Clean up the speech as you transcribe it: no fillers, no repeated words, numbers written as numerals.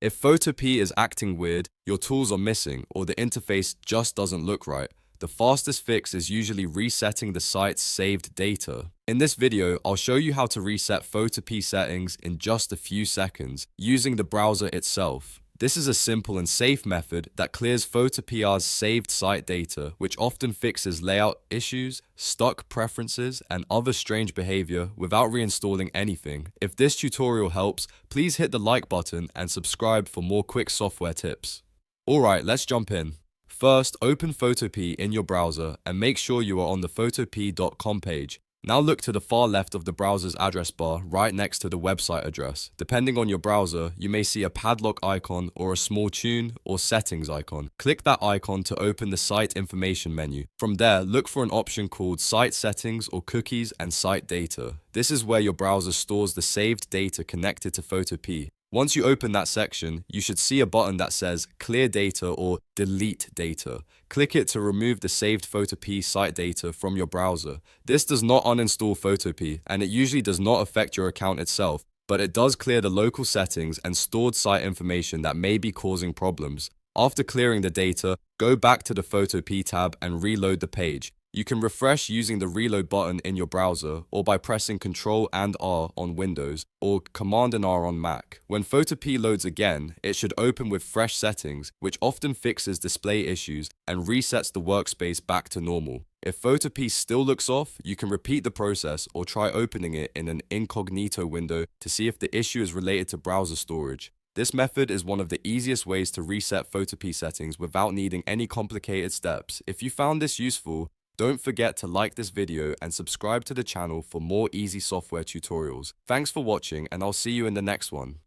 If Photopea is acting weird, your tools are missing, or the interface just doesn't look right, the fastest fix is usually resetting the site's saved data. In this video, I'll show you how to reset Photopea settings in just a few seconds using the browser itself. This is a simple and safe method that clears Photopea's saved site data, which often fixes layout issues, stuck preferences, and other strange behavior without reinstalling anything. If this tutorial helps, please hit the like button and subscribe for more quick software tips. Alright, let's jump in. First, open Photopea in your browser and make sure you are on the photopea.com page. Now look to the far left of the browser's address bar right next to the website address. Depending on your browser, you may see a padlock icon or a small tune or settings icon. Click that icon to open the site information menu. From there, look for an option called Site Settings or Cookies and Site Data. This is where your browser stores the saved data connected to Photopea. Once you open that section, you should see a button that says Clear Data or Delete Data. Click it to remove the saved Photopea site data from your browser. This does not uninstall Photopea, and it usually does not affect your account itself, but it does clear the local settings and stored site information that may be causing problems. After clearing the data, go back to the Photopea tab and reload the page. You can refresh using the reload button in your browser or by pressing Ctrl and R on Windows or Command and R on Mac. When Photopea loads again, it should open with fresh settings, which often fixes display issues and resets the workspace back to normal. If Photopea still looks off, you can repeat the process or try opening it in an incognito window to see if the issue is related to browser storage. This method is one of the easiest ways to reset Photopea settings without needing any complicated steps. If you found this useful, don't forget to like this video and subscribe to the channel for more easy software tutorials. Thanks for watching, and I'll see you in the next one.